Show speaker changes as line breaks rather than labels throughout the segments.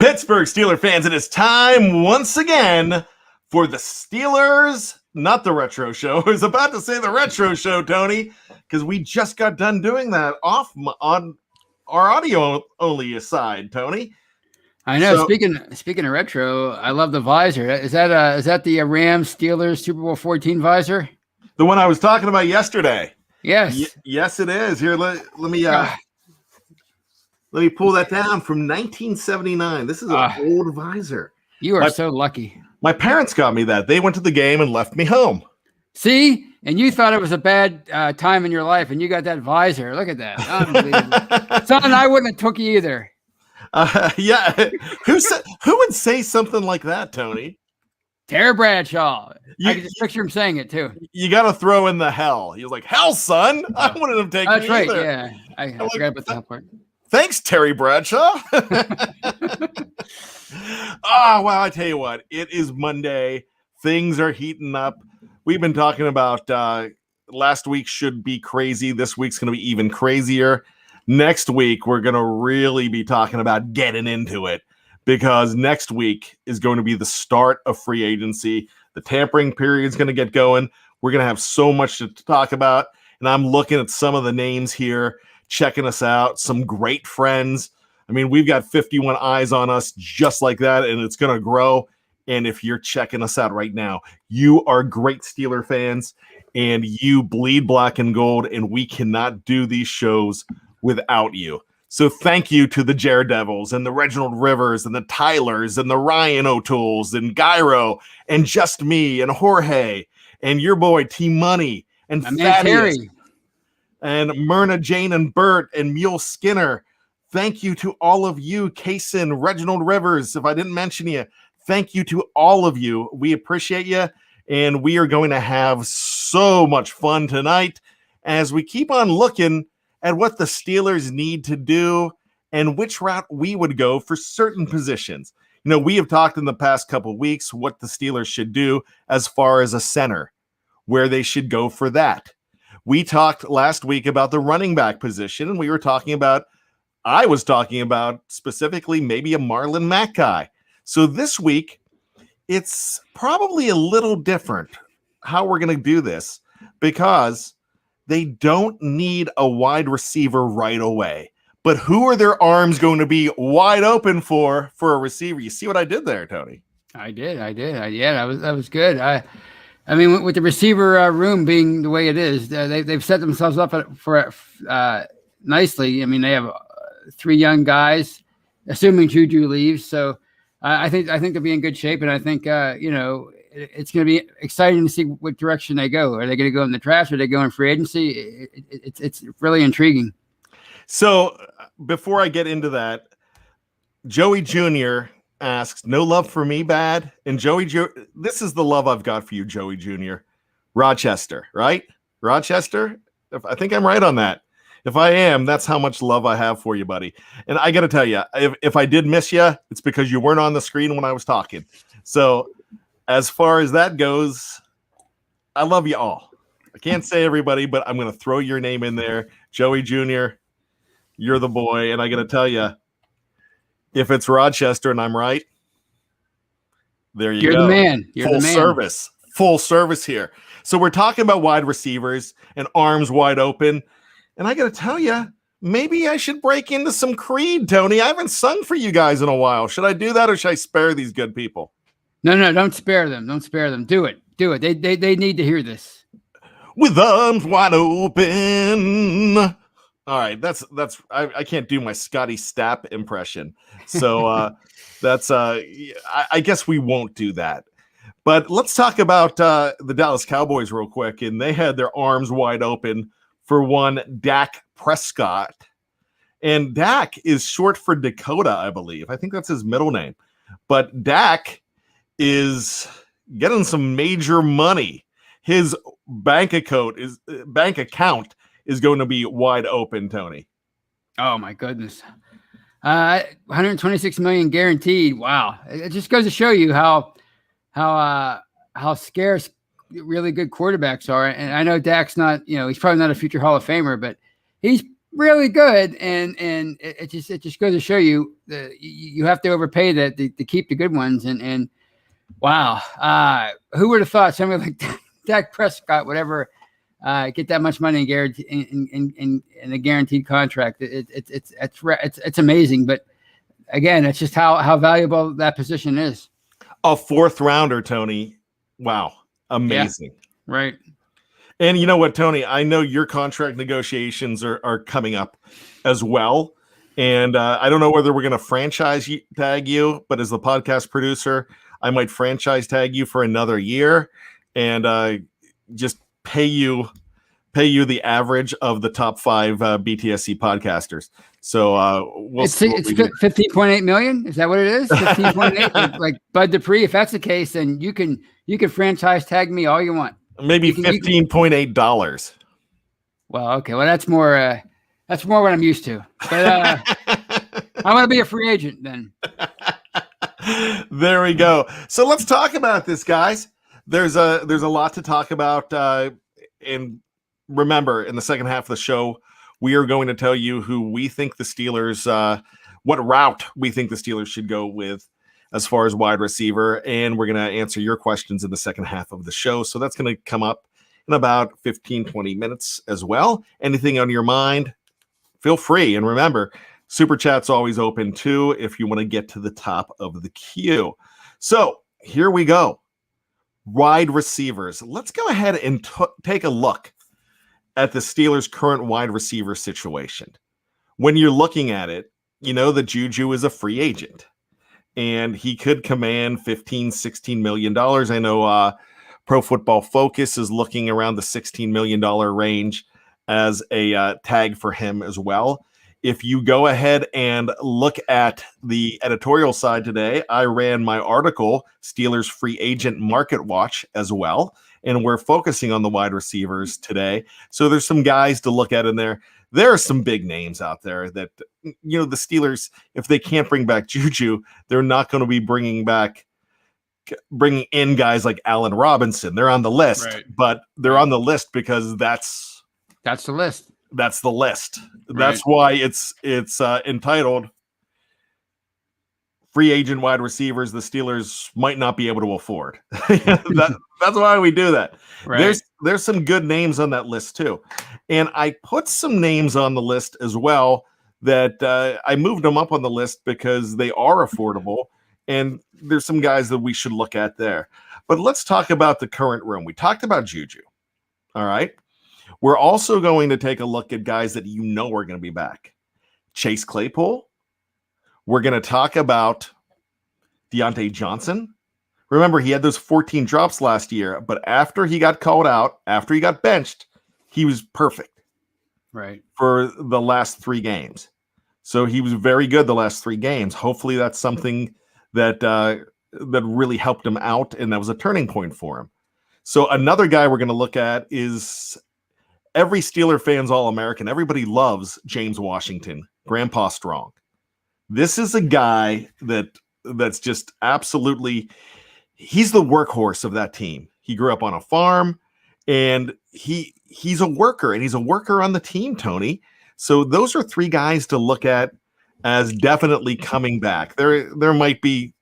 Pittsburgh Steelers fans, it is time once again for the Steelers, not the retro show. I was about to say the retro show, Tony, because we just got done doing that on our audio only side, Tony.
I know. So, speaking of retro, I love the visor. Is that the Rams Steelers Super Bowl 14 visor?
The one I was talking about yesterday.
Yes.
Yes, it is. Here, let me pull that down from 1979. This is an old visor.
You are so lucky.
My parents got me that. They went to the game and left me home.
See? And you thought it was a bad time in your life, and you got that visor. Look at that. Unbelievable. Son, I wouldn't have took you either.
Yeah. Who would say something like that, Tony?
Terry Bradshaw. I can just picture him saying it, too.
You got to throw in the hell. He was like, hell, son. I wouldn't have taken
That's
you
right,
either.
yeah. I forgot about the hell part.
Thanks, Terry Bradshaw. Wow, I tell you what, it is Monday. Things are heating up. We've been talking about last week should be crazy. This week's going to be even crazier. Next week, we're going to really be talking about getting into it because next week is going to be the start of free agency. The tampering period is going to get going. We're going to have so much to talk about, and I'm looking at some of the names here, checking us out, some great friends. I mean, we've got 51 eyes on us just like that, and it's going to grow. And if you're checking us out right now, you are great Steeler fans, and you bleed black and gold, and we cannot do these shows without you. So thank you to the Daredevils and the Reginald Rivers and the Tylers and the Ryan O'Tools and Gyro and Just Me and Jorge and your boy T-Money and Thaddeus and Myrna, Jane, and Bert and Mule Skinner. Thank you to all of you, Kaysen, Reginald Rivers. If I didn't mention you, thank you to all of you. We appreciate you, and we are going to have so much fun tonight as we keep on looking at what the Steelers need to do and which route we would go for certain positions. You know, we have talked in the past couple of weeks what the Steelers should do as far as a center, where they should go for that. We talked last week about the running back position, and I was talking about specifically maybe a Marlon Mack guy. So this week, it's probably a little different how we're going to do this because they don't need a wide receiver right away. But who are their arms going to be wide open for a receiver? You see what I did there, Tony?
I did. Yeah, that was good. I mean, with the receiver room being the way it is, they've set themselves up for nicely. I mean, they have 3 young guys, assuming Juju leaves. So I think they'll be in good shape, and I think it's going to be exciting to see what direction they go. Are they going to go in the draft? Are they going free agency? It's really intriguing.
So before I get into that, Joey Jr. asks, "No love for me, bad?" And this is the love I've got for you, Joey Jr. Rochester, right? Rochester? I think I'm right on that. If I am, that's how much love I have for you, buddy. And I got to tell you, if I did miss you, it's because you weren't on the screen when I was talking. So as far as that goes, I love you all. I can't say everybody, but I'm going to throw your name in there. Joey Jr., you're the boy. And I got to tell you, if it's Rochester and I'm right, there you go.
You're the man. You're
Full service here. So we're talking about wide receivers and arms wide open. And I got to tell you, maybe I should break into some Creed, Tony. I haven't sung for you guys in a while. Should I do that or should I spare these good people?
No, don't spare them. Don't spare them. Do it. They need to hear this.
With arms wide open. All right, that's I can't do my Scotty Stapp impression. So I guess we won't do that. But let's talk about the Dallas Cowboys real quick. And they had their arms wide open for one Dak Prescott. And Dak is short for Dakota, I believe. I think that's his middle name. But Dak is getting some major money. His bank account is going to be wide open, Tony.
Oh my goodness. 126 million guaranteed. Wow. It just goes to show you how scarce really good quarterbacks are. And I know Dak's not, he's probably not a future Hall of Famer, but he's really good, and it just goes to show you that you have to overpay to keep the good ones. And wow, who would have thought somebody like Dak Prescott would ever get that much money in a guaranteed contract? It's amazing, but again, it's just how valuable that position is.
A fourth rounder, Tony. Wow, amazing.
Yeah, right.
And you know what, Tony? I know your contract negotiations are coming up as well. And I don't know whether we're going to franchise tag you, but as the podcast producer, I might franchise tag you for another year and just pay you the average of the top 5 BTSC podcasters. So
it's 15.8 million. Is that what it is? 15.8, like Bud Dupree. If that's the case, then you can franchise tag me all you want.
Maybe $15.8.
Well, okay. Well, that's more what I'm used to. But I want to be a free agent then.
There we go. So let's talk about this, guys. There's a lot to talk about. And remember, in the second half of the show, we are going to tell you who we think the Steelers, what route we think the Steelers should go with as far as wide receiver. And we're going to answer your questions in the second half of the show. So that's going to come up in about 15, 20 minutes as well. Anything on your mind, feel free. And remember, Super Chat's always open too if you want to get to the top of the queue. So here we go. Wide receivers. Let's go ahead and take a look at the Steelers' current wide receiver situation. When you're looking at it, you know that Juju is a free agent and he could command $15-16 million. I know Pro Football Focus is looking around the $16 million range as a tag for him as well. If you go ahead and look at the editorial side today, I ran my article, Steelers Free Agent Market Watch, as well. And we're focusing on the wide receivers today. So there's some guys to look at in there. There are some big names out there that, you know, the Steelers, if they can't bring back Juju, they're not going to be bringing in guys like Allen Robinson. They're on the list, right. But they're on the list because that's
the list.
That's the list.
Right.
That's why it's entitled Free Agent Wide Receivers the Steelers might not be able to afford. That's why we do that. Right. There's some good names on that list too. And I put some names on the list as well that I moved them up on the list because they are affordable. And there's some guys that we should look at there. But let's talk about the current room. We talked about Juju. All right. We're also going to take a look at guys that you know are going to be back. Chase Claypool. We're going to talk about Deontay Johnson. Remember, he had those 14 drops last year, but after he got called out, after he got benched, he was perfect.
Right.
For the last 3 games. So he was very good the last 3 games. Hopefully that's something that really helped him out, and that was a turning point for him. So another guy we're going to look at is every Steeler fan's All-American. Everybody loves James Washington, Grandpa Strong. This is a guy that's just absolutely, he's the workhorse of that team. He grew up on a farm, and he's a worker, and he's a worker on the team, Tony. So those are 3 guys to look at as definitely coming back. There might be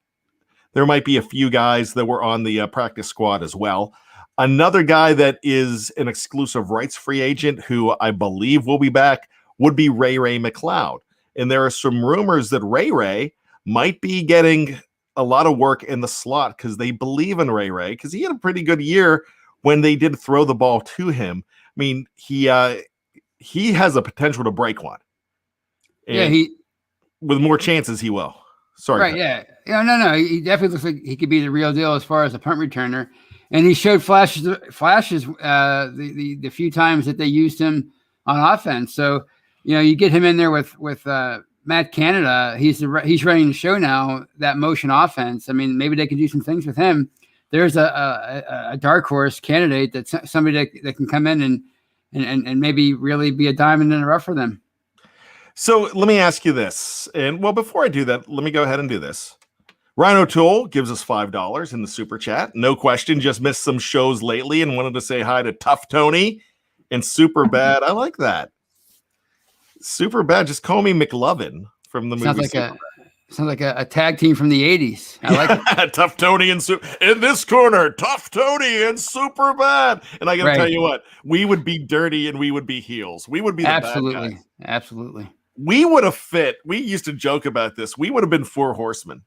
a few guys that were on the practice squad as well. Another guy that is an exclusive rights free agent who I believe will be back would be Ray McLeod. And there are some rumors that Ray might be getting a lot of work in the slot because they believe in Ray because he had a pretty good year when they did throw the ball to him. I mean, he has a potential to break one. And
yeah,
with more chances, he will. Sorry.
Right, yeah. No. He definitely looks like he could be the real deal as far as a punt returner. And he showed flashes the few times that they used him on offense. So, you get him in there with Matt Canada. He's running the show now, that motion offense. I mean, maybe they could do some things with him. There's a dark horse candidate that's somebody that can come in and maybe really be a diamond in the rough for them.
So let me ask you this. And well, before I do that, let me go ahead and do this. Ryan O'Toole gives us $5 in the super chat. No question, just missed some shows lately and wanted to say hi to Tough Tony and Super Bad. I like that. Super bad. Just call me McLovin from the movie.
Sounds like a tag team from the 80s. I like
it. Tough Tony and in this corner, Tough Tony and Super Bad. And I got to tell you what, we would be dirty and we would be heels. We would be the bad guys.
Absolutely.
We would have fit. We used to joke about this. We would have been 4 horsemen.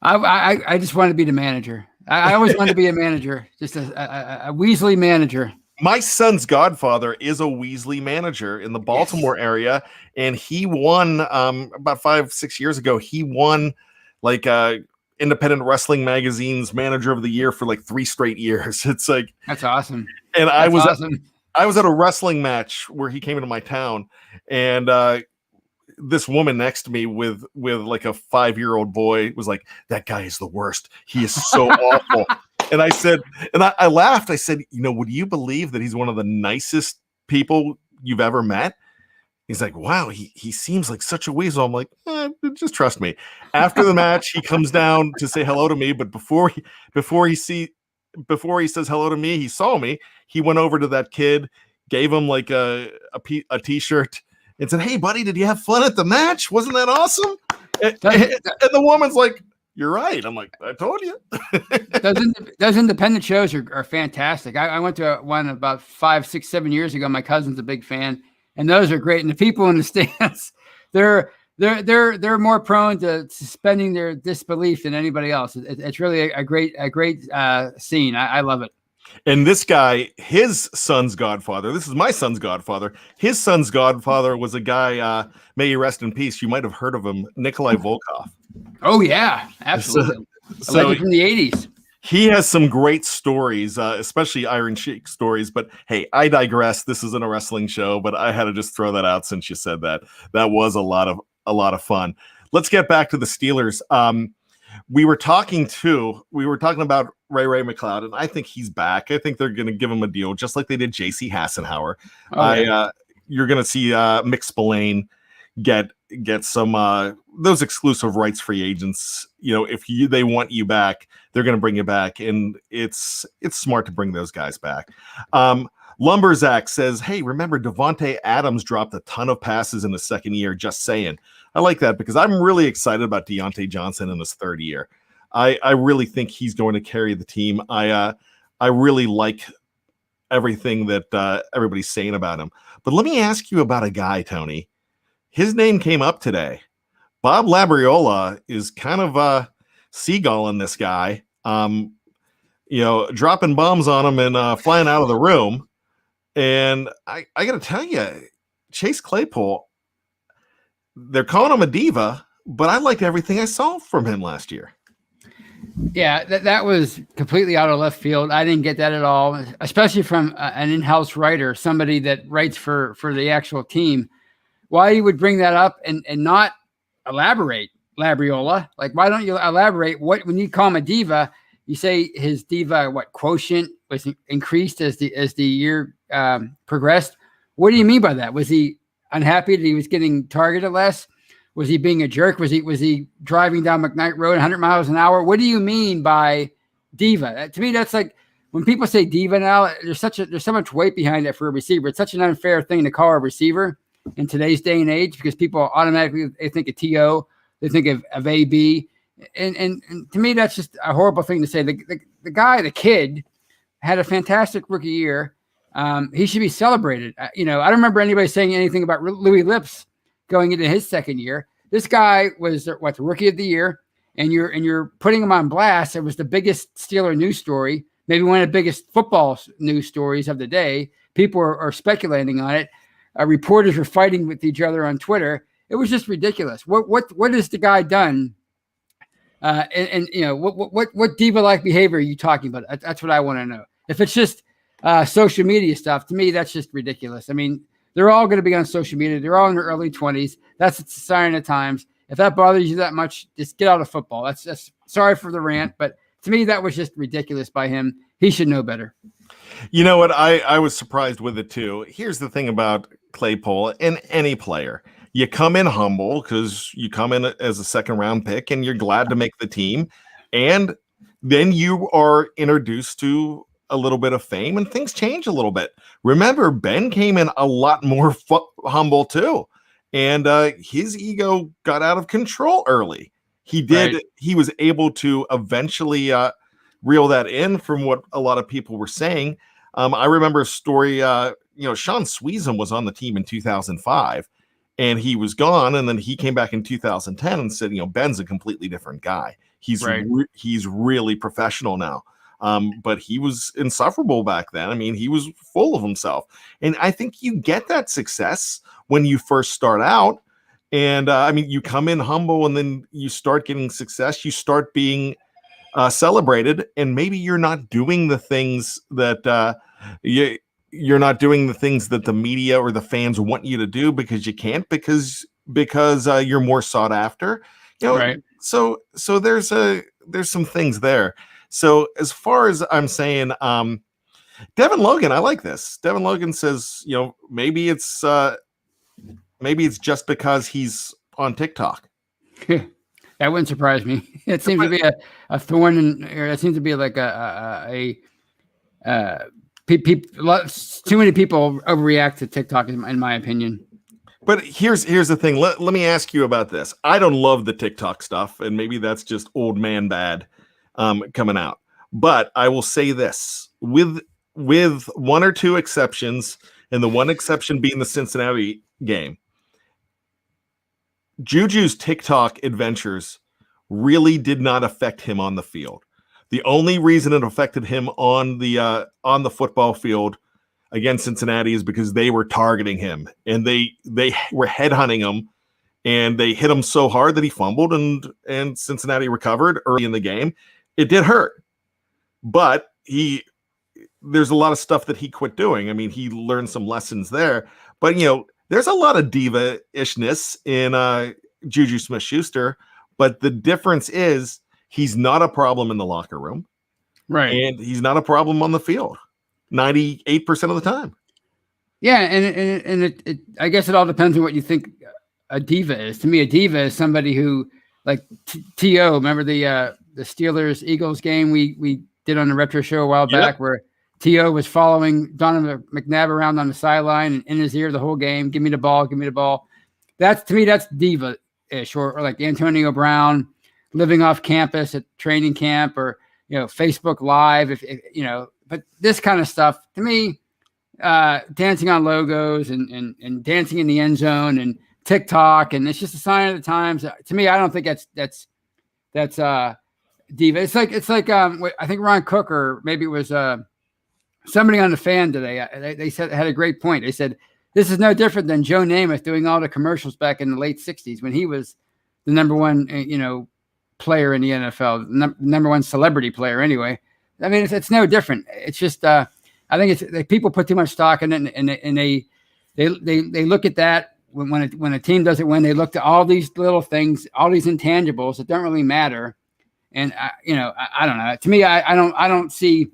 I just wanted to be the manager. I always wanted to be a manager, just a Weasley manager.
My son's godfather is a Weasley manager in the Baltimore area, and he won about 5-6 years ago. He won like Independent Wrestling Magazine's Manager of the Year for like 3 straight years. It's like
that's awesome.
And I was at a wrestling match where he came into my town, and this woman next to me with like a 5-year-old boy was like, "That guy is the worst. He is so awful." And I said, and I laughed. I said, would you believe that he's one of the nicest people you've ever met? He's like, wow, he seems like such a weasel. I'm like, just trust me. After the match, he comes down to say hello to me, but before he says hello to me, he saw me. He went over to that kid, gave him like a t-shirt, and said, "Hey, buddy, did you have fun at the match? Wasn't that awesome?" And the woman's like, "You're right." I'm like, "I told you."
Those independent shows are fantastic. I went to one about 5, 6, 7 years ago. My cousin's a big fan, and those are great. And the people in the stands, they're more prone to suspending their disbelief than anybody else. It's really a great scene. I love it.
And this guy, his son's godfather, this is my son's godfather. His son's godfather was a guy, may he rest in peace. You might have heard of him, Nikolai Volkov.
Oh, yeah, absolutely. So from the 80s.
He has some great stories, especially Iron Sheik stories. But hey, I digress. This isn't a wrestling show, but I had to just throw that out since you said that. That was a lot of fun. Let's get back to the Steelers. We were talking about Ray McLeod, and I think he's back. I think they're going to give him a deal, just like they did J.C. Hassenauer. You're going to see Mick Spillane get some those exclusive rights free agents. If they want you back, they're going to bring you back, and it's smart to bring those guys back. Lumberzack says, "Hey, remember Devontae Adams dropped a ton of passes in his second year. Just saying." I like that because I'm really excited about Deontay Johnson in his third year. I really think he's going to carry the team. I really like everything that everybody's saying about him. But let me ask you about a guy, Tony. His name came up today. Bob Labriola is kind of seagulling this guy, dropping bombs on him and flying out of the room. And I got to tell you, Chase Claypool, they're calling him a diva, but I liked everything I saw from him last year.
Yeah, that was completely out of left field. I didn't get that at all, especially from an in-house writer, somebody that writes for the actual team. Why you would bring that up and not elaborate, Labriola? Like, why don't you elaborate? When you call him a diva, you say his diva quotient was increased as the year progressed. What do you mean by that? Was he unhappy that he was getting targeted less? Was he being a jerk? Was he driving down McKnight Road 100 miles an hour? What do you mean by diva? To me, that's like when people say diva now, there's so much weight behind it for a receiver. It's such an unfair thing to call a receiver in today's day and age because people automatically they think of TO, they think of AB, and to me that's just a horrible thing to say. The kid, had a fantastic rookie year. He should be celebrated. I don't remember anybody saying anything about Louis Lips going into his second year. This guy was the rookie of the year, and you're putting him on blast. It was the biggest Steeler news story, maybe one of the biggest football news stories of the day. People are speculating on it. Reporters were fighting with each other on Twitter. It was just ridiculous. What has the guy done? What diva-like behavior are you talking about? That's what I want to know. If it's just social media stuff, to me, that's just ridiculous. I mean, they're all going to be on social media. They're all in their early 20s. That's a sign of times. If that bothers you that much, just get out of football. That's sorry for the rant, but to me, that was just ridiculous by him. He should know better.
You know what? I was surprised with it too. Here's the thing about Claypool and any player. You come in humble because you come in as a second round pick and you're glad to make the team. And then you are introduced to a little bit of fame, and things change a little bit. Remember, Ben came in a lot more humble too, and his ego got out of control early. He did.
Right.
He was able to eventually reel that in from what a lot of people were saying. I remember a story. Sean Switzer was on the team in 2005, and he was gone, and then he came back in 2010 and said, Ben's a completely different guy. He's
Right.
He's really professional now. But he was insufferable back then. I mean, he was full of himself. And I think you get that success when you first start out. And you come in humble, and then you start getting success. You start being celebrated, and maybe you're not doing the things that you're not doing the things that the media or the fans want you to do because you can't, because you're more sought after.
Right.
So there's some things there. So as far as I'm saying, Devin Logan, I like this. Devin Logan says, maybe it's just because he's on TikTok.
That wouldn't surprise me. It seems to be a thorn, or it seems to be like too many people overreact to TikTok, in my opinion.
But here's the thing. Let me ask you about this. I don't love the TikTok stuff, and maybe that's just old man bad coming out. But I will say this, with one or two exceptions, and the one exception being the Cincinnati game, Juju's TikTok adventures really did not affect him on the field. The only reason it affected him on the football field against Cincinnati is because they were targeting him, and they were headhunting him, and they hit him so hard that he fumbled, and Cincinnati recovered early in the game. It did hurt, but there's a lot of stuff that he quit doing. I mean, he learned some lessons there, but there's a lot of diva-ishness in Juju Smith-Schuster, but the difference is he's not a problem in the locker room,
right?
And he's not a problem on the field 98% of the time.
Yeah, and it I guess it all depends on what you think a diva is. To me, a diva is somebody who, like T.O., remember the Steelers Eagles game we did on the retro show a while back, where T.O. was following Donovan McNabb around on the sideline and in his ear the whole game. Give me the ball. Give me the ball. That's, to me, that's diva-ish, or like Antonio Brown living off campus at training camp, or, Facebook Live. If but this kind of stuff, to me, dancing on logos and dancing in the end zone and TikTok, and it's just a sign of the times. To me, I don't think that's diva. It's like I think Ron Cook, or maybe it was somebody on the Fan today. They said, had a great point. They said this is no different than Joe Namath doing all the commercials back in the late '60s when he was the number one player in the NFL, number one celebrity player anyway. I mean, it's no different. It's just I think it's like people put too much stock in it, and they look at that when a team doesn't win, they look to all these little things, all these intangibles that don't really matter. And I don't know. To me, I don't see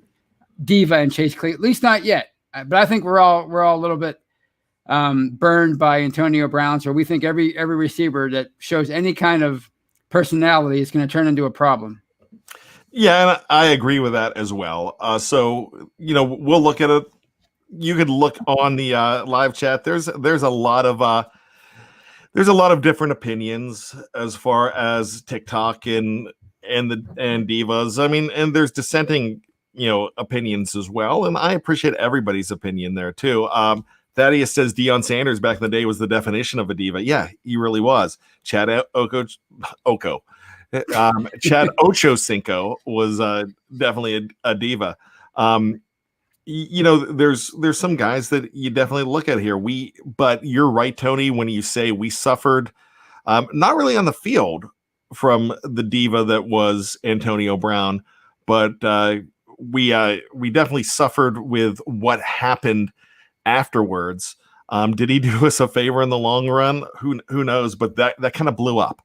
diva and Chase Claypool, at least not yet. But I think we're all a little bit burned by Antonio Brown. So we think every receiver that shows any kind of personality is going to turn into a problem.
Yeah, and I agree with that as well. So we'll look at it. You could look on the live chat. There's a lot of different opinions as far as TikTok and divas. I mean, and there's dissenting opinions as well, and I appreciate everybody's opinion there too. Thaddeus says Deion Sanders back in the day was the definition of a diva. Yeah, he really was. Chad Ochocinco was definitely a diva. There's some guys that you definitely look at here. But you're right, Tony, when you say we suffered, not really on the field from the diva that was Antonio Brown, but we definitely suffered with what happened afterwards. Did he do us a favor in the long run? Who knows? But that kind of blew up.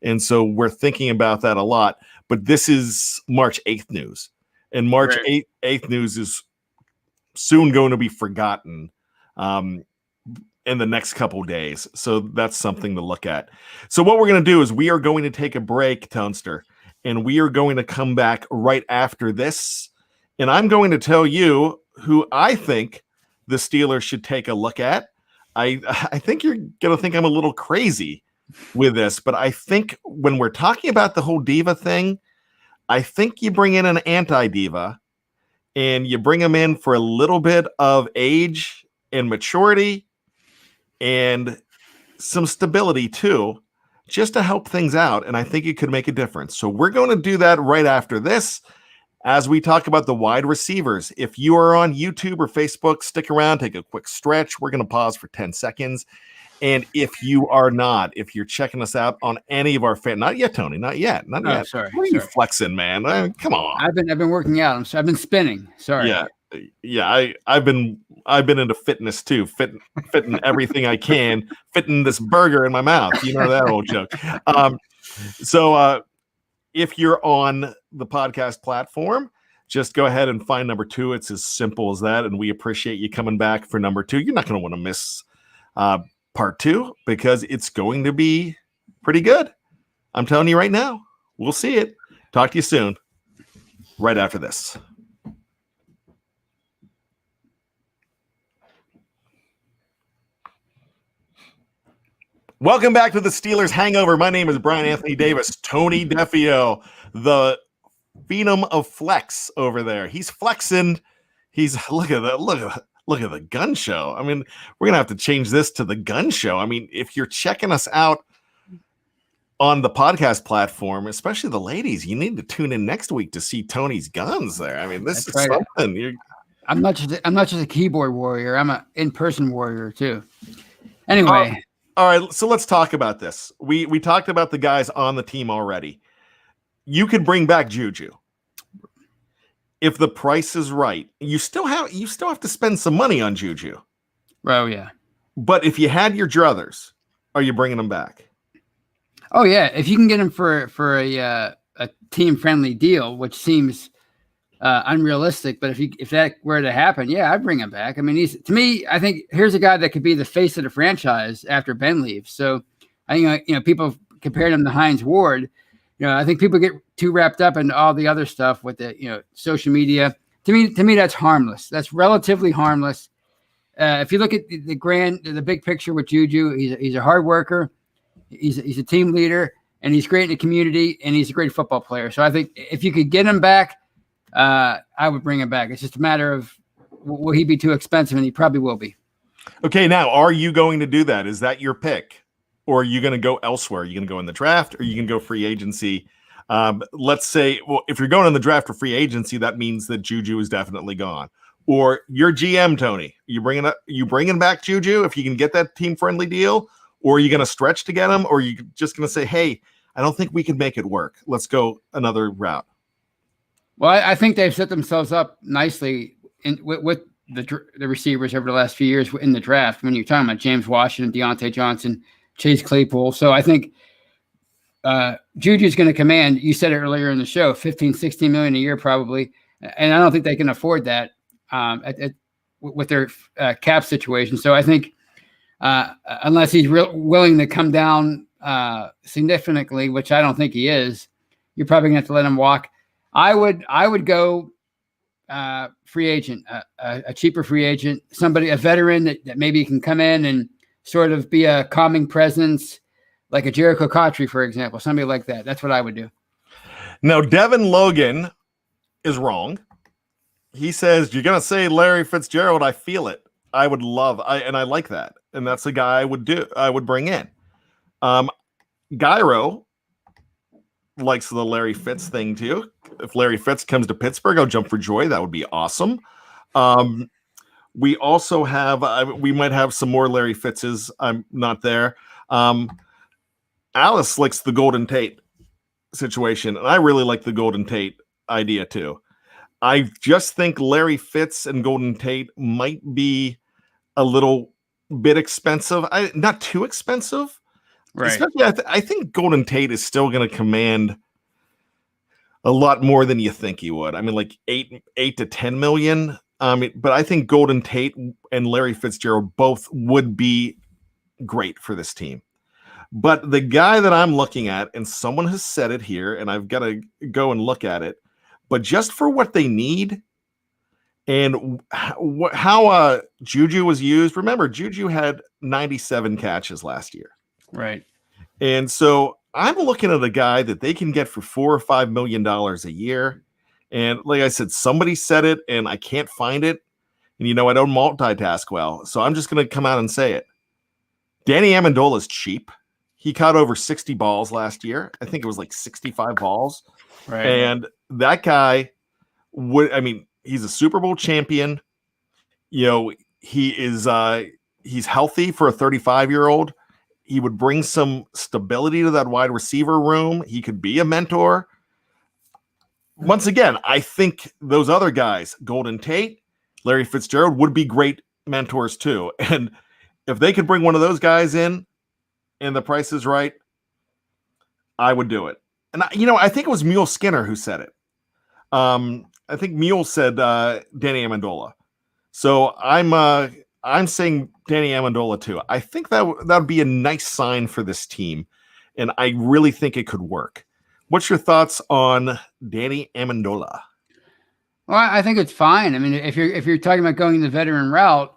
And so we're thinking about that a lot. But this is March 8th news. And March 8th news is soon going to be forgotten in the next couple days. So that's something to look at. So what we're going to do is we are going to take a break, Tonster, and we are going to come back right after this. And I'm going to tell you who I think the Steelers should take a look at. I think you're going to think I'm a little crazy with this, but I think when we're talking about the whole diva thing, I think you bring in an anti-diva and you bring them in for a little bit of age and maturity and some stability too, just to help things out. And I think it could make a difference. So we're going to do that right after this. As we talk about the wide receivers, if you are on YouTube or Facebook, stick around, take a quick stretch. We're going to pause for 10 seconds. And if you are not, if you're checking us out on any of our not yet, Tony, not yet.
Sorry.
What are you flexing, man? Come on.
I've been working out. I've been spinning. Sorry.
Yeah. I've been into fitness too, fitting everything I can, fitting this burger in my mouth. You know that old joke. So if you're on the podcast platform, just go ahead and find number 2. It's as simple as that. And we appreciate you coming back for number 2. You're not going to want to miss part 2 because it's going to be pretty good. I'm telling you right now. We'll see it. Talk to you soon. Right after this. Welcome back to the Steelers Hangover. My name is Bryan Anthony Davis. Tony Defeo, the phenom of flex over there. He's flexing. He's look at the gun show. I mean, we're gonna have to change this to the gun show. I mean, if you're checking us out on the podcast platform, especially the ladies, you need to tune in next week to see Tony's guns there. I mean, this is something.
I'm not just a keyboard warrior. I'm an in-person warrior too. Anyway.
All right, so let's talk about this. We talked about the guys on the team already. You could bring back Juju. If the price is right, you still have to spend some money on Juju.
Oh yeah.
But if you had your druthers, are you bringing them back?
Oh yeah, if you can get him for a team-friendly deal, which seems unrealistic, but if that were to happen, yeah, I'd bring him back. I mean, I think here's a guy that could be the face of the franchise after Ben leaves. So I think people compared him to Hines Ward. I think people get too wrapped up in all the other stuff with the social media. To me, that's harmless. That's relatively harmless. If you look at the big picture with Juju, he's a hard worker. He's a team leader, and he's great in the community, and he's a great football player. So I think if you could get him back, I would bring him back. It's just a matter of, will he be too expensive? And he probably will be.
Okay, now, are you going to do that? Is that your pick? Or are you going to go elsewhere? Are you going to go in the draft, or are you going to go free agency? Let's say, if you're going in the draft for free agency, that means that Juju is definitely gone. Or your GM, Tony, you bringing back Juju if you can get that team-friendly deal? Or are you going to stretch to get him? Or are you just going to say, hey, I don't think we can make it work. Let's go another route.
Well, I think they've set themselves up nicely with the receivers over the last few years in the draft. When you're talking about James Washington, Deontay Johnson, Chase Claypool. So I think Juju's going to command, you said it earlier in the show, 15, 16 million a year probably. And I don't think they can afford that with their cap situation. So I think unless he's willing to come down significantly, which I don't think he is, you're probably going to have to let him walk. I would go free agent, a cheaper free agent, a veteran that maybe can come in and sort of be a calming presence, like a Jericho Cotchery, for example, somebody like that. That's what I would do.
Now, Devin Logan is wrong. He says, you're going to say Larry Fitzgerald. I feel it. I like that. And that's the guy I would bring in. Gyro likes the Larry Fitz thing too. If Larry Fitz comes to Pittsburgh, I'll jump for joy. That would be awesome. We also have, we might have some more Larry Fitzes. I'm not there. Alice likes the Golden Tate situation, and I really like the Golden Tate idea too. I just think Larry Fitz and Golden Tate might be a little bit expensive. Not too expensive.
Right.
Especially, I think Golden Tate is still going to command a lot more than you think he would. I mean, like 8 to 10 million. But I think Golden Tate and Larry Fitzgerald both would be great for this team. But the guy that I'm looking at, and someone has said it here, and I've got to go and look at it, but just for what they need, And how Juju was used. Remember, Juju had 97 catches last year.
Right.
And so I'm looking at a guy that they can get for $4 or $5 million a year. And like I said, somebody said it and I can't find it. And I don't multitask well. So I'm just going to come out and say it. Danny Amendola is cheap. He caught over 60 balls last year. I think it was like 65 balls.
Right.
And that guy he's a Super Bowl champion. He is he's healthy for a 35-year-old. He would bring some stability to that wide receiver room. He could be a mentor. Once again, I think those other guys, Golden Tate, Larry Fitzgerald, would be great mentors too. And if they could bring one of those guys in and the price is right, I would do it. And I think it was Mule Skinner who said it. I think Mule said Danny Amendola. So I'm saying Danny Amendola too. I think that would be a nice sign for this team, and I really think it could work. What's your thoughts on Danny Amendola?
Well, I think it's fine. I mean, if you're talking about going the veteran route,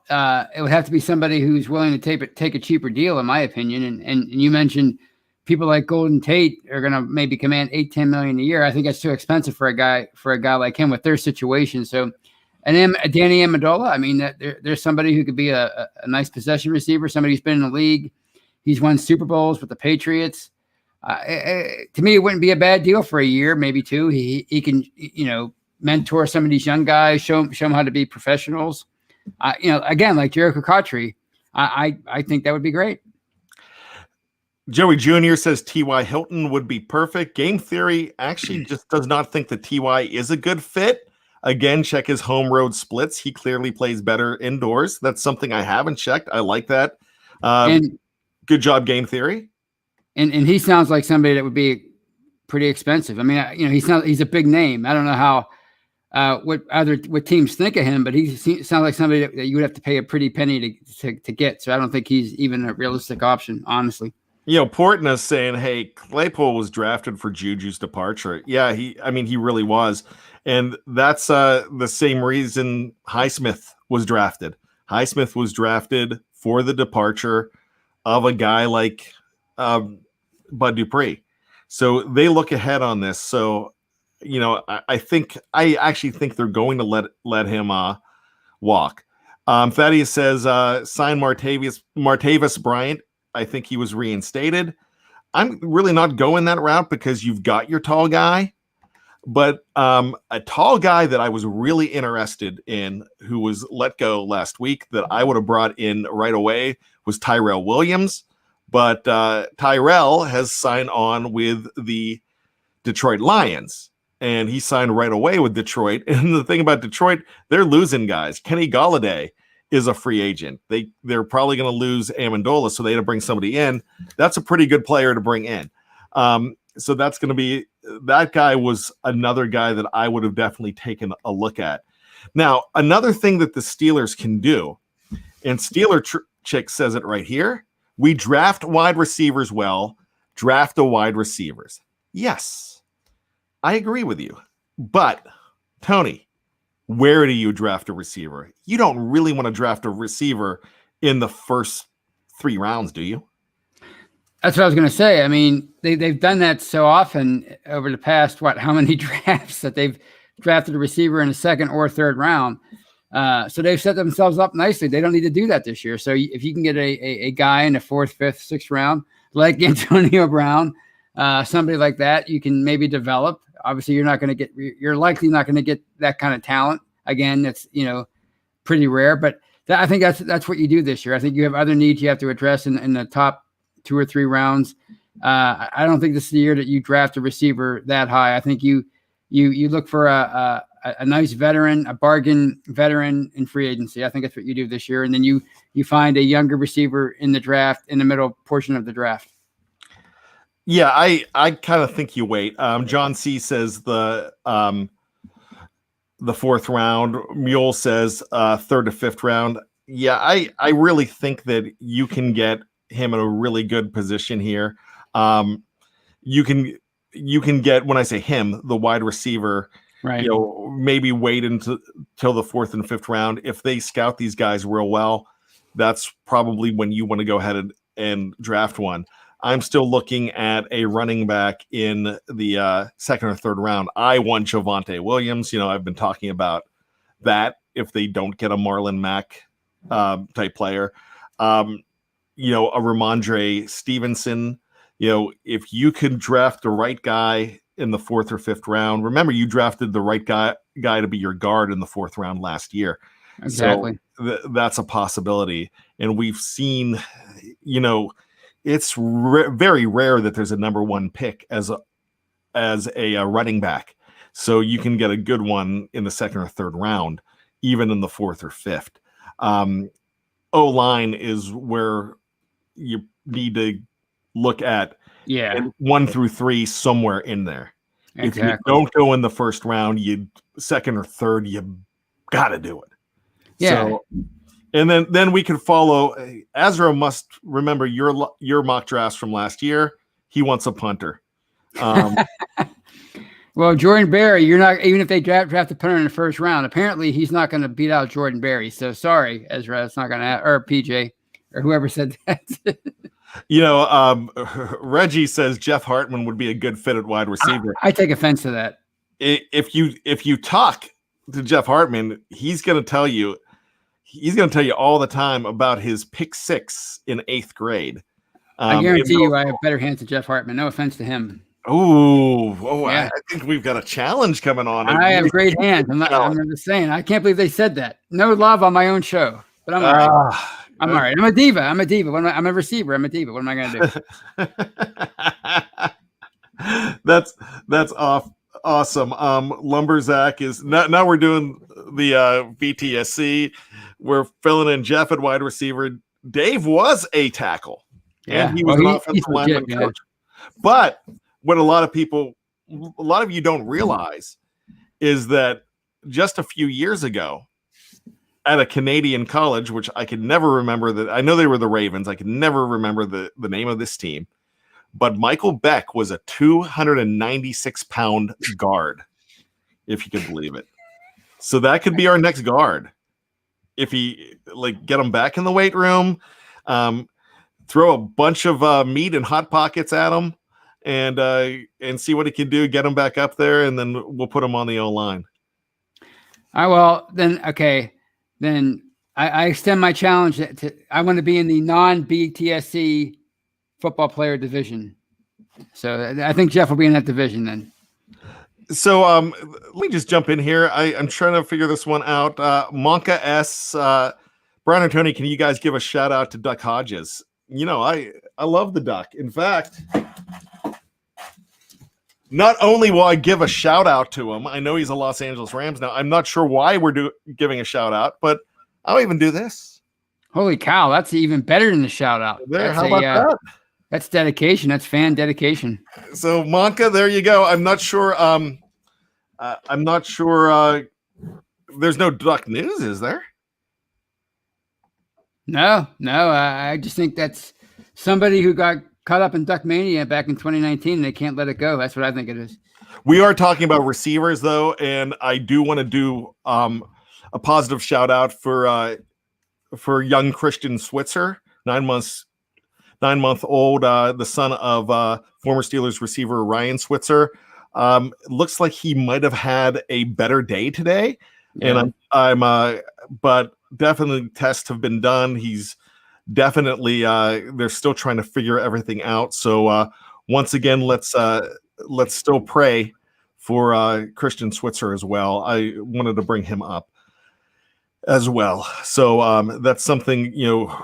it would have to be somebody who's willing to take a cheaper deal, in my opinion. And you mentioned people like Golden Tate are going to maybe command $8-10 million a year. I think that's too expensive for a guy like him with their situation. So, and Danny Amendola, I mean, there's somebody who could be a nice possession receiver. Somebody who's been in the league. He's won Super Bowls with the Patriots. To me, it wouldn't be a bad deal for a year, maybe two. He can, mentor some of these young guys, show them how to be professionals. Again, like Jericho Cottree, I think that would be great.
Joey Jr. says T.Y. Hilton would be perfect. Game Theory actually just does not think that T.Y. is a good fit. Again, check his home road splits. He clearly plays better indoors. That's something I haven't checked. I like that. Good job, Game Theory.
And he sounds like somebody that would be pretty expensive. I mean, he's a big name. I don't know how what teams think of him, but he sounds like somebody that you would have to pay a pretty penny to get. So I don't think he's even a realistic option, honestly.
Portnoy's saying, hey, Claypool was drafted for Juju's departure. Yeah, he really was. And that's the same reason Highsmith was drafted. Highsmith was drafted for the departure of a guy like Bud Dupree. So they look ahead on this. So, I actually think they're going to let him walk. Thaddeus says, sign Martavis Bryant. I think he was reinstated. I'm really not going that route because you've got your tall guy. But a tall guy that I was really interested in who was let go last week that I would have brought in right away was Tyrell Williams. But Tyrell has signed on with the Detroit Lions, and he signed right away with Detroit. And the thing about Detroit, they're losing guys. Kenny Golladay is a free agent. They're probably going to lose Amendola, so they had to bring somebody in. That's a pretty good player to bring in. So that's going to be that guy was another guy that I would have definitely taken a look at. Now, another thing that the Steelers can do, and Steeler Chick says it right here, we draft wide receivers well, draft the wide receivers. Yes, I agree with you. But, Tony, where do you draft a receiver? You don't really want to draft a receiver in the first 3 rounds, do you?
That's what I was going to say. I mean, they've done that so often over the past, how many drafts that they've drafted a receiver in the 2nd or 3rd round. So they've set themselves up nicely. They don't need to do that this year. So if you can get a guy in the 4th, 5th, 6th round, like Antonio Brown, somebody like that, you can maybe develop. Obviously, you're likely not going to get that kind of talent. Again, that's, pretty rare, but I think that's what you do this year. I think you have other needs you have to address in the top 2 or 3 rounds. I don't think this is the year that you draft a receiver that high. I think you look for a nice veteran, a bargain veteran in free agency. I think that's what you do this year. And then you find a younger receiver in the draft, in the middle portion of the draft.
Yeah, I kind of think you wait. John C says the 4th round. Mule says 3rd to 5th round. Yeah, I really think that you can get him in a really good position here. You can get, when I say him, the wide receiver
Right.
Maybe wait till the 4th and 5th round. If they scout these guys real well, that's probably when you want to go ahead and draft one. I'm still looking at a running back in the 2nd or 3rd round. I want Javonte Williams. I've been talking about that if they don't get a Marlon Mack type player. A Ramondre Stevenson. If you could draft the right guy in the 4th or 5th round, remember you drafted the right guy to be your guard in the 4th round last year.
Exactly.
So that's a possibility. And we've seen, it's very rare that there's a number 1 pick as a running back. So you can get a good one in the 2nd or 3rd round, even in the 4th or 5th. O-line is where you need to look at 1 through 3 somewhere in there. Exactly. If you don't go in the 1st round, 2nd or 3rd, you got to do it.
Yeah.
So, and then we can follow. Azra must remember your mock drafts from last year. He wants a punter.
Well, Jordan Berry, you're not, even if they draft a punter in the 1st round, apparently he's not going to beat out Jordan Berry. So sorry, Ezra, it's not going to, or PJ, or whoever said that.
Reggie says Jeff Hartman would be a good fit at wide receiver.
I take offense to that.
If you talk to Jeff Hartman, he's going to tell you all the time about his pick 6 in 8th grade.
I guarantee you I have better hands than Jeff Hartman. No offense to him.
Oh,
yeah.
I think we've got a challenge coming on.
I have great hands. I'm just saying. I can't believe they said that. No love on my own show, but I'm all right. I'm all right. I'm a diva. I'm a receiver. I'm a diva. What am I going to
do? That's awesome. Lumberzack is now we're doing the BTSC. We're filling in Jeff at wide receiver. Dave was a tackle.
Yeah.
And he was an offensive lineman coach. But what a lot of you don't realize is that just a few years ago at a Canadian college, which I could never remember I know they were the Ravens. I could never remember the name of this team, but Michael Beck was a 296-pound guard, if you could believe it. So that could be our next guard. If he get him back in the weight room, throw a bunch of meat and hot pockets at him, and see what he can do. Get him back up there, and then we'll put him on the O-line.
Then I extend my challenge to I want to be in the non-BTSC football player division. So I think Jeff will be in that division then.
So let me just jump in here. I'm trying to figure this one out. Monka S, Brian or Tony, can you guys give a shout out to Duck Hodges? I love the Duck. In fact, not only will I give a shout out to him, I know he's a Los Angeles Rams now. I'm not sure why we're giving a shout out, but I'll even do this.
Holy cow, that's even better than the shout out.
How about that?
That's dedication. That's fan dedication.
So Monka, there you go. I'm not sure. There's no Duck news, is there?
No. I just think that's somebody who got caught up in Duck Mania back in 2019. And they can't let it go. That's what I think it is.
We are talking about receivers, though, and I do want to do a positive shout out for young Christian Switzer, 9 month old, the son of former Steelers receiver Ryan Switzer. Looks like he might have had a better day today, and but definitely tests have been done. He's definitely they're still trying to figure everything out. So once again, let's still pray for Christian Switzer as well. I wanted to bring him up as well. So that's something,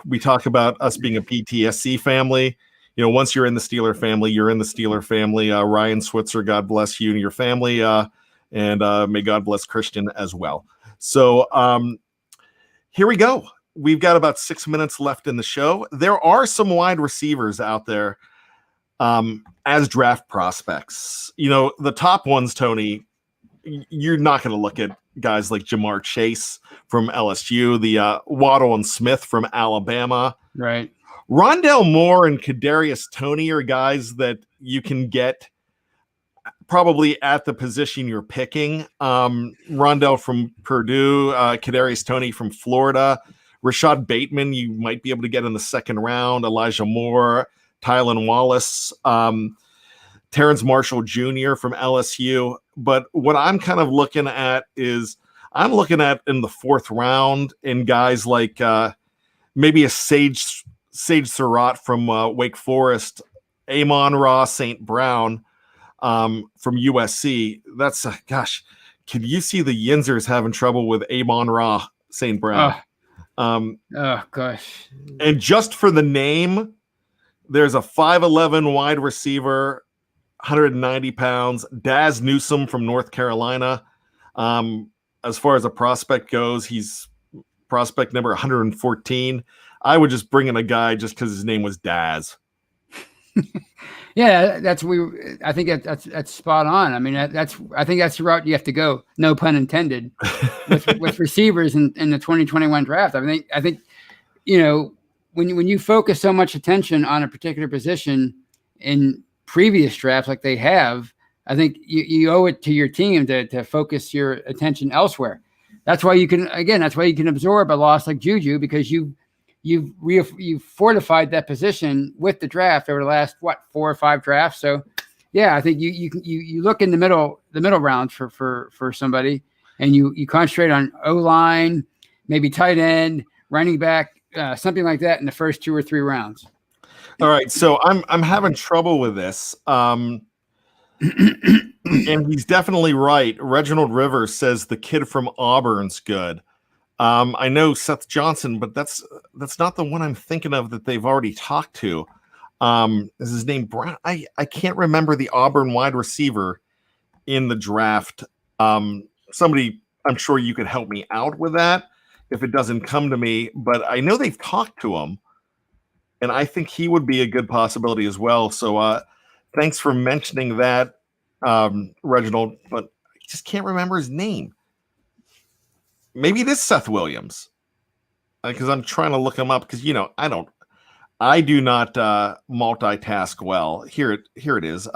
we talk about us being a PTSC family. Once you're in the Steeler family, you're in the Steeler family. Ryan Switzer, God bless you and your family, and may God bless Christian as well. So here we go. We've got about 6 minutes left in the show. There are some wide receivers out there as draft prospects. The top ones, Tony, you're not going to look at guys like Jamar Chase from LSU, the Waddle and Smith from Alabama.
Right.
Rondell Moore and Kadarius Toney are guys that you can get probably at the position you're picking. Rondell from Purdue, Kadarius Toney from Florida, Rashad Bateman, you might be able to get in the second round, Elijah Moore, Tylan Wallace, Terrence Marshall Jr. from LSU. But what I'm kind of looking at is I'm looking at in the fourth round in guys like maybe a Sage Surratt from Wake Forest, Amon-Ra St. Brown from USC. That's gosh, can you see the Yinzers having trouble with Amon-Ra St. Brown?
Oh gosh.
And just for the name, there's a 5'11" wide receiver, 190 pounds, Daz Newsome from North Carolina. As far as a prospect goes, he's prospect number 114. I would just bring in a guy just because his name was Daz.
Yeah, I think that's spot on. I mean, I think that's the route you have to go. No pun intended. with receivers in the 2021 draft. I think when you focus so much attention on a particular position in previous drafts like they have, I think you owe it to your team to focus your attention elsewhere. That's why you can absorb a loss like Juju, because you've fortified that position with the draft over the last 4 or 5 drafts. So yeah, I think you look in the middle rounds for somebody, and you concentrate on O-line, maybe tight end, running back, something like that in the first 2 or 3 rounds.
All right, so I'm having trouble with this. And he's definitely right. Reginald Rivers says the kid from Auburn's good. I know Seth Johnson, but that's not the one I'm thinking of that they've already talked to. Is his name Bryan? I can't remember the Auburn wide receiver in the draft. Somebody, I'm sure you could help me out with that if it doesn't come to me, but I know they've talked to him, and I think he would be a good possibility as well. So thanks for mentioning that, Reginald, but I just can't remember his name. Maybe it is Seth Williams, because I'm trying to look him up, because I do not multitask well. Here it is.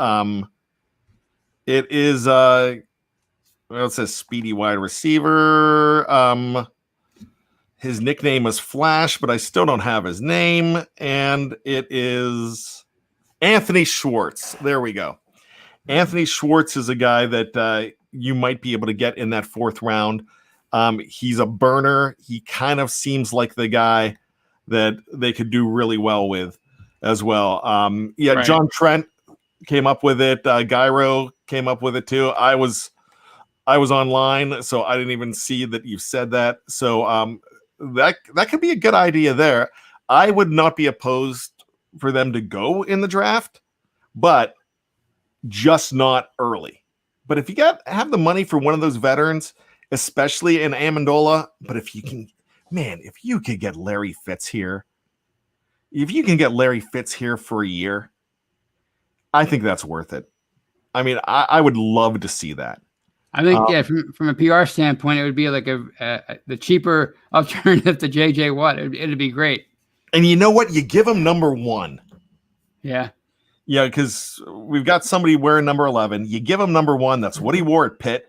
It is it says speedy wide receiver. His nickname is Flash, but I still don't have his name, and it is Anthony Schwartz. There we go. Anthony Schwartz is a guy that you might be able to get in that 4th round. He's a burner. He kind of seems like the guy that they could do really well with as well. Right. John Trent came up with it. Gyro came up with it too. I was online, so I didn't even see that you said that. So that could be a good idea there. I would not be opposed for them to go in the draft, but just not early. But if you have the money for one of those veterans, especially in Amendola, but if you could get Larry Fitz here, for a year, I think that's worth it. I mean, I would love to see that.
I think, from a PR standpoint, it would be like the cheaper alternative to JJ Watt. It'd be great.
And you know what? You give him number 1.
Yeah.
Yeah, because we've got somebody wearing number 11. You give him number 1. That's what he wore at Pitt.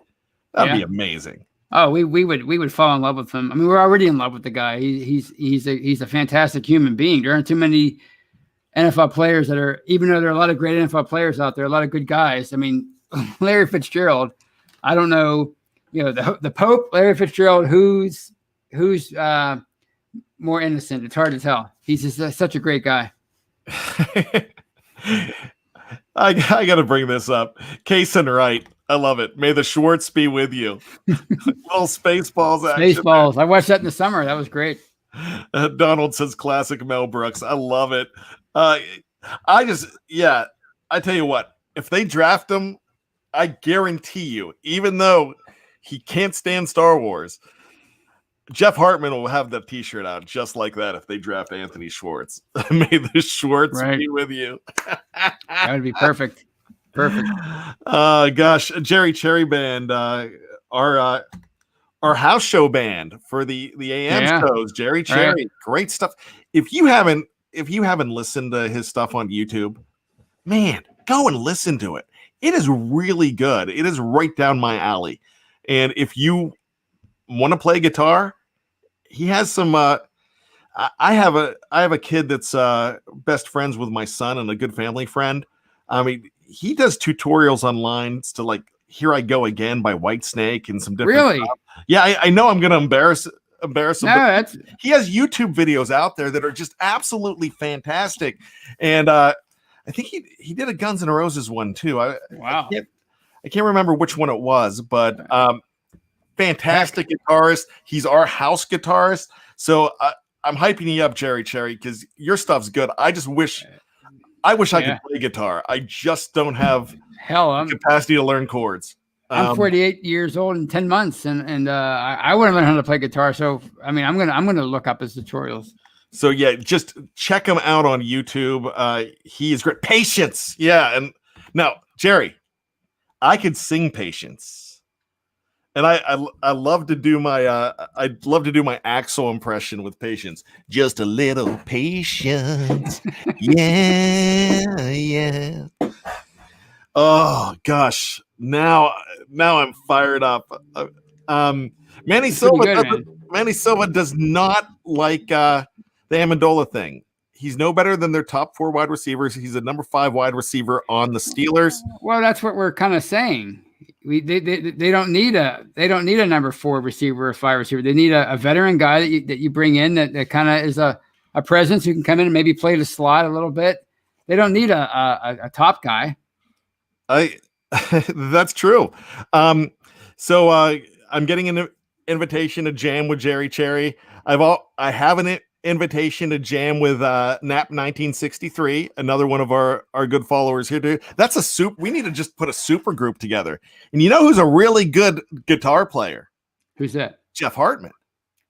That'd be amazing.
Oh, we would fall in love with him. I mean, we're already in love with the guy. He's a fantastic human being. There aren't too many NFL players that are, even though there are a lot of great NFL players out there, a lot of good guys. I mean, Larry Fitzgerald, I don't know, the Pope, Larry Fitzgerald, who's more innocent? It's hard to tell. He's just such a great guy.
I got to bring this up. Case and Wright. I love it. May the Schwartz be with you. Little Spaceballs action.
Spaceballs. I watched that in the summer. That was great.
Donald says classic Mel Brooks. I love it. I tell you what, if they draft him, I guarantee you, even though he can't stand Star Wars, Jeff Hartman will have that t-shirt out just like that if they draft Anthony Schwartz. May the Schwartz be with you.
That would be perfect. Perfect.
Gosh, Jerry Cherry Band, our house show band for the AM shows. Jerry Cherry, great stuff. If you haven't listened to his stuff on YouTube, man, go and listen to it. It is really good. It is right down my alley. And if you want to play guitar, he has some. I have a kid that's best friends with my son and a good family friend. I mean, he does tutorials online to like "Here I Go Again" by Whitesnake and some different.
Really?
Stuff. Yeah, I know I'm going to embarrass him.
No,
He has YouTube videos out there that are just absolutely fantastic, and I think he did a Guns N' Roses one too.
Wow.
I can't remember which one it was, but fantastic guitarist. He's our house guitarist, so I'm hyping you up, Cherry, because your stuff's good. I wish I could play guitar. I just don't have the capacity to learn chords.
I'm 48 years old in 10 months, and I want to learn how to play guitar. So I mean, I'm gonna look up his tutorials.
So yeah, just check him out on YouTube. He is great. Patience, yeah. And now, Jerry, I could sing Patience, and I love to do my Axl impression with Patience. Just a little patience, yeah. Oh gosh, now I'm fired up. Manny Silva does not like the Amendola thing. He's no better than their top 4 wide receivers. He's a number 5 wide receiver on the Steelers.
Well, that's what we're kind of saying. They don't need a number 4 receiver or 5 receiver. They need a veteran guy that you bring in that kind of is a presence who can come in and maybe play the slot a little bit. They don't need a top guy.
That's true. So I'm getting an invitation to jam with Jerry Cherry. I have an invitation to jam with Nap 1963, another one of our good followers here too. That's a soup. We need to just put a super group together. And you know who's a really good guitar player?
Who's that?
Jeff Hartman.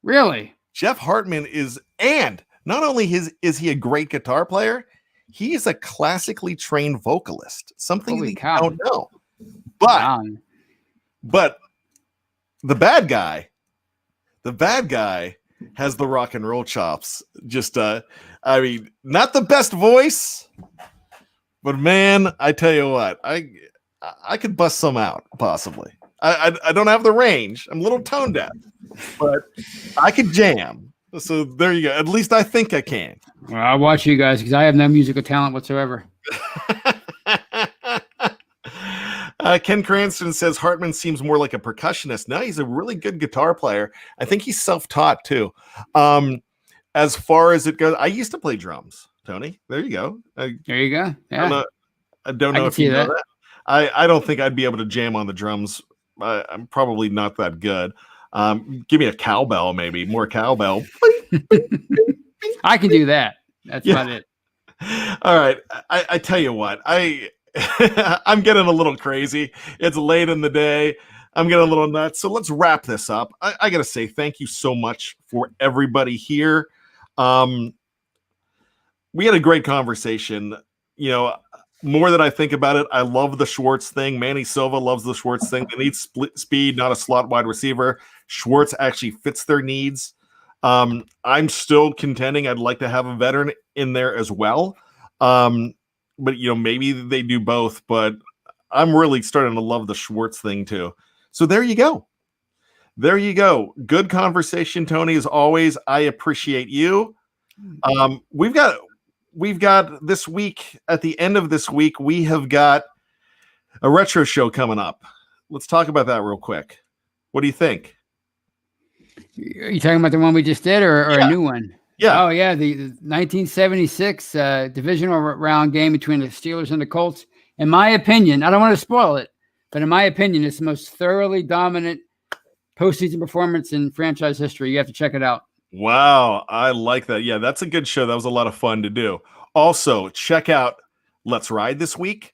Really?
Jeff Hartman is, and not only is he a great guitar player, he is a classically trained vocalist. Something that you don't know. But the bad guy has the rock and roll chops. Just I mean, not the best voice, but man, I tell you what, I could bust some out possibly. I don't have the range. I'm a little tone deaf, but I could jam. So there you go. At least I think I can.
Well, I'll watch you guys because I have no musical talent whatsoever.
Ken Cranston says Hartman seems more like a percussionist. No, he's a really good guitar player. I think he's self-taught too. As far as it goes, I used to play drums, Tony. There you go.
There you go. Yeah.
I don't know if you know that. I don't think I'd be able to jam on the drums. I'm probably not that good. Give me a cowbell, maybe more cowbell.
I can do that. That's about it.
All right. I tell you what, I'm getting a little crazy. It's late in the day. I'm getting a little nuts. So let's wrap this up. I got to say thank you so much for everybody here. We had a great conversation. You know, more that I think about it, I love the Schwartz thing. Manny Silva loves the Schwartz thing. They need speed, not a slot wide receiver. Schwartz actually fits their needs. I'm still contending. I'd like to have a veteran in there as well. But, you know, maybe they do both. But I'm really starting to love the Schwartz thing, too. So there you go. There you go. Good conversation, Tony, as always. I appreciate you. We've got this week, at the end of this week, we have got a retro show coming up. Let's talk about that real quick. What do you think?
Are you talking about the one we just did or a new one?
Yeah.
Oh, yeah. The 1976 divisional round game between the Steelers and the Colts. In my opinion, I don't want to spoil it, but in my opinion, it's the most thoroughly dominant postseason performance in franchise history. You have to check it out.
Wow. I like that. Yeah, that's a good show. That was a lot of fun to do. Also, check out Let's Ride this week.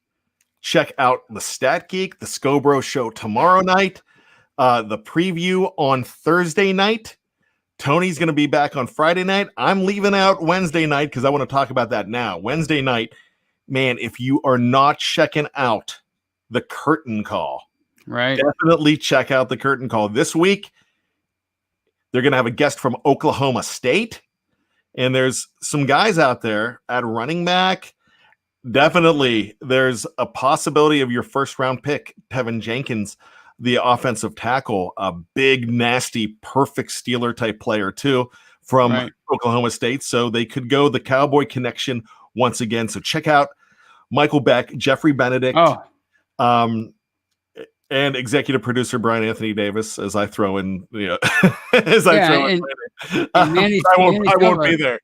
Check out the Stat Geek, the Scobro show tomorrow night, the preview on Thursday night. Tony's going to be back on Friday night. I'm leaving out Wednesday night because I want to talk about that now. Wednesday night, man, if you are not checking out the Curtain Call,
right?
Definitely check out the Curtain Call. This week, they're going to have a guest from Oklahoma State. And there's some guys out there at running back Definitely. There's a possibility of your first round pick, Tevin Jenkins, the offensive tackle, a big, nasty, perfect Steeler type player too from Oklahoma State. So they could go the Cowboy connection once again. So check out Michael Beck, Jeffrey Benedict, and executive producer Brian Anthony Davis, as I throw in, I won't be there.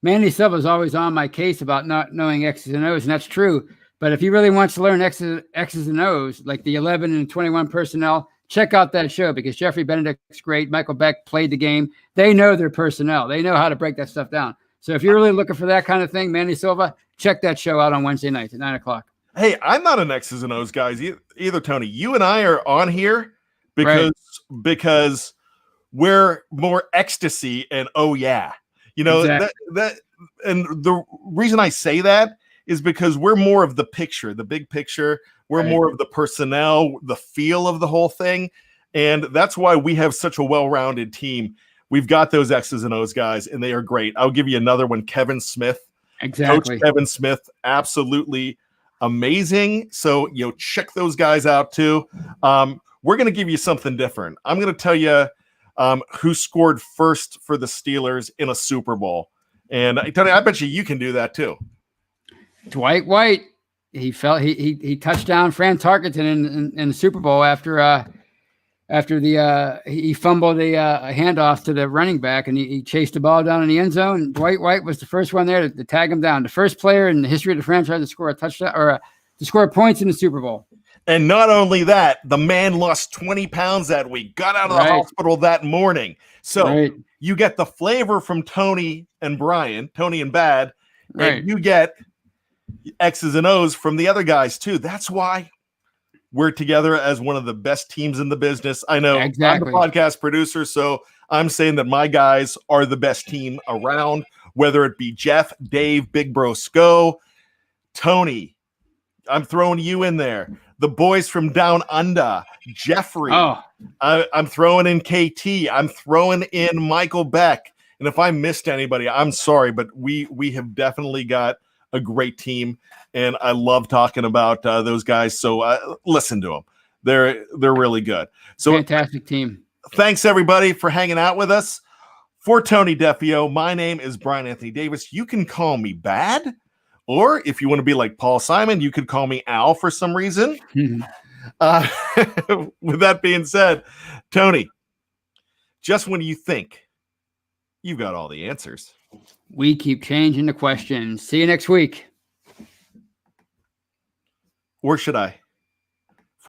Manny Silva's always on my case about not knowing X's and O's, and that's true. But if he really wants to learn X's and O's, like the 11 and 21 personnel, check out that show because Jeffrey Benedict's great. Michael Beck played the game. They know their personnel. They know how to break that stuff down. So if you're really looking for that kind of thing, Manny Silva, check that show out on Wednesday nights at 9:00.
Hey, I'm not an X's and O's guys either, Tony. You and I are on here because we're more ecstasy and oh yeah. Exactly. that and the reason I say that is because we're more of the picture, the big picture. We're more of the personnel, the feel of the whole thing. And that's why we have such a well-rounded team. We've got those X's and O's guys, and they are great. I'll give you another one, Kevin Smith.
Exactly.
Coach Kevin Smith, absolutely amazing. So, check those guys out too. We're going to give you something different. I'm going to tell you who scored first for the Steelers in a Super Bowl. And Tony, I bet you can do that too.
Dwight White. He touched down Fran Tarkenton in the Super Bowl after he fumbled a handoff to the running back, and he chased the ball down in the end zone. And Dwight White was the first one there to tag him down. The first player in the history of the franchise to score a touchdown or to score points in the Super Bowl.
And not only that, the man lost 20 pounds that week, got out of the hospital that morning. So you get the flavor from Tony and Bryan, Tony and Bad, and you get X's and O's from the other guys too. That's why we're together as one of the best teams in the business. I know I'm the podcast producer, so I'm saying that my guys are the best team around, whether it be Jeff, Dave, Big Bro Sco, Tony. I'm throwing you in there. The boys from down under, Jeffrey. I'm throwing in KT. I'm throwing in Michael Beck. And if I missed anybody, I'm sorry, but we have definitely got a great team, and I love talking about those guys. So listen to them; they're really good. So
fantastic team.
Thanks everybody for hanging out with us. For Tony Defeo, my name is Bryan Anthony Davis. You can call me Bad, or if you want to be like Paul Simon, you could call me Al for some reason. With that being said, Tony, just when you think you've got all the answers,
we keep changing the questions. See you next week.
Or should I?